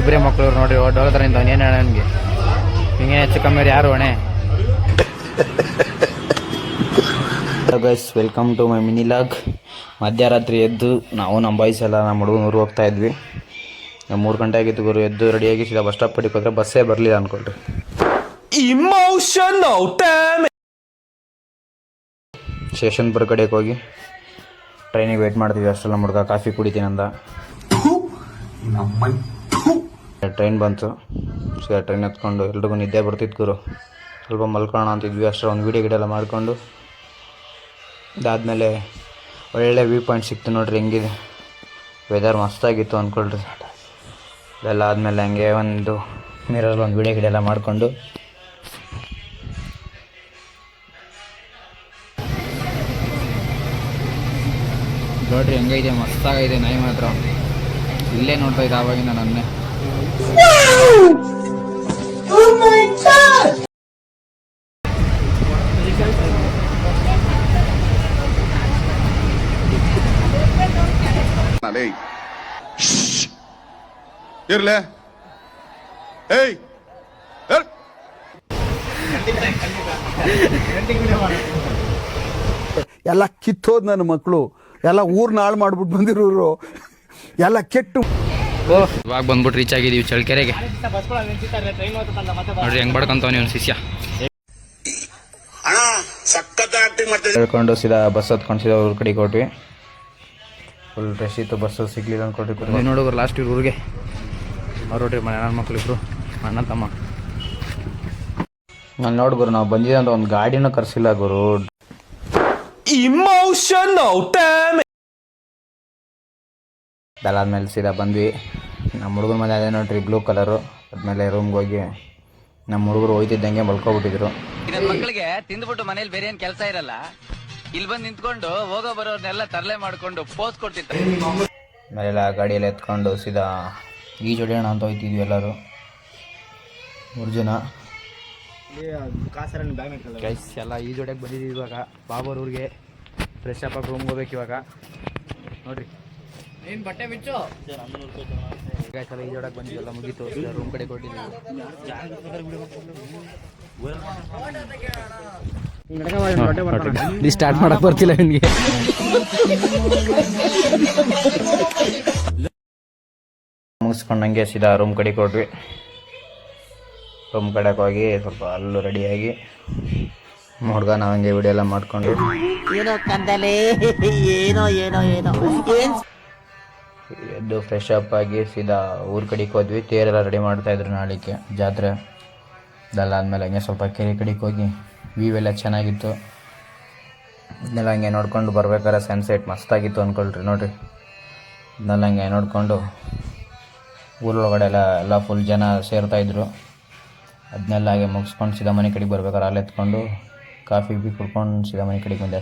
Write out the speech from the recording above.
ಇಬ್ಬರೇ ಮಕ್ಕಳು ನೋಡ್ರಿ ಡೋಲ ಥರ ನಿಂತವನು ಏನು ಹೇಳ ನನಗೆ ಹಿಂಗೆ ಹೆಚ್ಚು ಕಮ್ಮಿ ಯಾರು ಅಣೆ. Guys welcome to my mini vlog. ಮಧ್ಯರಾತ್ರಿ ಎದ್ದು ನಾವು ನಮ್ಮ ಬಾಯ್ಸ್ ಎಲ್ಲ ನಮ್ಮ ಹುಡುಗನೂರು ಹೋಗ್ತಾ ಇದ್ವಿ. 3 ಗಂಟೆ ಆಗಿತ್ತು ಗುರು. ಎದ್ದು ರೆಡಿಯಾಗಿ ಸೀದಾ ಬಸ್ ಸ್ಟಾಪ್ ಪಡಿಗೆ ಹೋದ್ರೆ ಬಸ್ಸೇ ಬರಲಿಲ್ಲ ಅಂದ್ಕೊಳ್ರಿ. Emotional damage. ಸ್ಟೇಷನ್ ಬರ್ ಕಡೆಗೆ ಹೋಗಿ ಟ್ರೈನಿಗೆ ವೇಟ್ ಮಾಡ್ತೀವಿ. ಅಷ್ಟೆಲ್ಲ ಮುಡ್ಗ ಕಾಫಿ ಕುಡಿತೀನಿ ಅಂದ. ಟ್ರೈನ್ ಬಂತು. ಸೀದಾ ಟ್ರೈನ್ ಎತ್ಕೊಂಡು ಎಲ್ರಿಗೂ ನಿದ್ದೆ ಬರ್ತಿತ್ತು ಗುರು. ಸ್ವಲ್ಪ ಮಲ್ಕೊಳ್ಳೋಣ ಅಂತಿದ್ವಿ. ಅಷ್ಟೇ ಒಂದು ವೀಡಿಯೋ ಗಿಡ ಎಲ್ಲ ಮಾಡಿಕೊಂಡು ಅದಾದಮೇಲೆ ಒಳ್ಳೆ ವ್ಯೂ ಪಾಯಿಂಟ್ ಸಿಕ್ತು ನೋಡ್ರಿ. ಹೆಂಗಿದೆ ವೆದರ್ ಮಸ್ತಾಗಿತ್ತು ಅಂದ್ಕೊಳ್ರಿ. ಇದೆಲ್ಲ ಆದಮೇಲೆ ಹಂಗೆ ಒಂದು ಮಿರರ್ ಒಂದು ವೀಡಿಯೋ ಗಿಡ ಎಲ್ಲ ಮಾಡಿಕೊಂಡು ನೋಡ್ರಿ ಹೆಂಗೈತೆ ಮಸ್ತಾಗೈತೆ. ನಾಯಿ ಮಾತ್ರ ಇಲ್ಲೇ ನೋಡ್ತಾ ಇದ್ದೆ ಆವಾಗಿಂದ ನನ್ನೇ. ಇರ್ಲೆ ಎಲ್ಲ ಕಿತ್ತೋದ್ ನನ್ನ ಮಕ್ಕಳು ಎಲ್ಲ ಊರ್ನ ಹಾಳು ಮಾಡ್ಬಿಟ್ಟು ಬಂದಿರೋರು ಎಲ್ಲ ಕೆಟ್ಟು. ಇವಾಗ ಬಂದ್ಬಿಟ್ಟು ರೀಚ್ ಆಗಿದ್ದೀವಿ ಚಳ್ಳಕೆರೆಗೆ. ನೋಡ್ರಿ ಹೆಂಗ್ ಬಡ್ಕೊಂತವನಿ ಅವ್ನು ಶಿಷ್ಯ. ಹೇಳ್ಕೊಂಡು ಸೀದಾ ಬಸ್ ಹತ್ಕೊಂಡು ಸೀದಾ ಊರ ಕಡೆಗೆ ಕೊಟ್ವಿ. ಫುಲ್ ರಶ್ ಇತ್ತು, ಬಸ್ಸು ಸಿಗ್ಲಿಲ್ಲ ಅಂದ್ಕೊಟ್ರಿ. ನೋಡೋರು ಲಾಸ್ಟ್ ಊರಿಗೆ ಅವ್ರು ನೋಡ್ರಿ ಮನೆ ನನ್ನ ಮಕ್ಳು ಇಬ್ರು ಅಣ್ಣ ತಮ್ಮ. ನಾನು ನೋಡಿ ಗುರು ನಾವು ಬಂದಿದ್ದೆ ಅಂತ ಒಂದು ಗಾಡಿನೂ ಕರ್ಸಿಲ್ಲ ಗುರು. Emotional damage. ಅದಾದ್ಮೇಲೆ ಸೀದಾ ಬಂದ್ವಿ. ನಮ್ಮ ಹುಡುಗರ ಮನೆ ಅದೇ ನೋಡ್ರಿ ಬ್ಲೂ ಕಲರು. ಆದ್ಮೇಲೆ ರೂಮ್ಗೆ ಹೋಗಿ ನಮ್ಮ ಹುಡುಗರು ಹೋಯ್ತಿದ್ದಂಗೆ ಮಲ್ಕೊಬಿಟ್ಟಿದ್ರು. ಮಕ್ಕಳಿಗೆ ತಿಂದ್ಬಿಟ್ಟು ಮನೇಲಿ ಬೇರೆ ಏನ್ ಕೆಲಸ ಇರಲ್ಲ, ಇಲ್ಲಿ ಬಂದು ನಿಂತ್ಕೊಂಡು ಹೋಗೋ ಬರೋರ್ನೆಲ್ಲ ತರಲೆ ಮಾಡ್ಕೊಂಡು ಪೋಸ್ ಕೊಡ್ತಿರ್ತಾರೆ. ಆಮೇಲೆ ಆ ಗಾಡಿಯಲ್ಲಿ ಎತ್ಕೊಂಡು ಸೀದಾ ಈಜು ಹೊಡೆಯೋಣ ಅಂತ ಹೋಯ್ತಿದ್ವಿ ಎಲ್ಲರೂ 3 ಜನ. ಗೈಸ್ ಎಲ್ಲ ಈಜು ಹೊಡೆಯಕ್ಕೆ ಬಂದಿದ್ದೀವಿ ಇವಾಗ ಬಾಬರೂರಿಗೆ. ಫ್ರೆಶ್ ಅಪ್ ಆಗಿ ರೂಮ್ಗೆ ಹೋಗ್ಬೇಕು ಇವಾಗ. ನೋಡ್ರಿ ಏನು ಬಟ್ಟೆ ಬಿಚ್ಚು ಗೈಸ್ ಎಲ್ಲ ಈಜು ಹೊಡಕ್ಕೆ ಬಂದಿವಿ. ಎಲ್ಲ ಮುಗೀತು, ರೂಮ್ ಕಡೆ ಕೊಟ್ಟಿದ್ದೀವಿ. ಸ್ಟಾರ್ಟ್ ಮಾಡಕ್ ಬರ್ತಿಲ್ಲ ನಿನ್ಗೆ. ಮುಗಿಸ್ಕೊಂಡಂಗೆ ಸೀದಾ ರೂಮ್ ಕಡೆಗೆ ಕೊಟ್ವಿ. ರೂಮ್ ಕಡೆಗೆ ಹೋಗಿ ಸ್ವಲ್ಪ ಅಲ್ಲೂ ರೆಡಿಯಾಗಿ ಹುಡುಗ ನಾವು ಹಂಗೆ ವಿಡಿಯೋ ಎಲ್ಲ ಮಾಡ್ಕೊಂಡು ಎದ್ದು ಫ್ರೆಶ್ ಅಪ್ ಆಗಿ ಸೀದಾ ಊರ ಕಡೆಗೆ ಹೋದ್ವಿ. ತೇರೆಲ್ಲ ರೆಡಿ ಮಾಡ್ತಾಯಿದ್ರು ನಾಳಿಕೆ ಜಾತ್ರೆ. ಇದೆಲ್ಲ ಆದಮೇಲೆ ಹಂಗೆ ಸ್ವಲ್ಪ ಕೆರೆ ಕಡೆಗೆ ಹೋಗಿ ವ್ಯೂ ಎಲ್ಲ ಚೆನ್ನಾಗಿತ್ತು. ಇದನ್ನೆಲ್ಲ ಹಂಗೆ ನೋಡ್ಕೊಂಡು ಬರ್ಬೇಕಾದ್ರೆ ಸನ್ಸೆಟ್ ಮಸ್ತಾಗಿತ್ತು ಅಂದ್ಕೊಳ್ರಿ. ನೋಡಿರಿ ಇದನ್ನೆಲ್ಲ ಹಂಗೆ ನೋಡಿಕೊಂಡು ಊರೊಳಗಡೆ ಎಲ್ಲ ಫುಲ್ ಜನ ಸೇರ್ತಾಯಿದ್ರು. ಅದನ್ನೆಲ್ಲ ಹಾಗೆ ಮುಗಿಸ್ಕೊಂಡು ಸೀದಾ ಮನೆ ಕಡೆಗೆ ಬರ್ಬೇಕಾದ್ರೆ ಅಲ್ಲಿ ಎತ್ಕೊಂಡು ಕಾಫಿ ಕುಡ್ಕೊಂಡು ಸೀದಾ ಮನೆ ಕಡೆಗೆ ಬಂದೆ.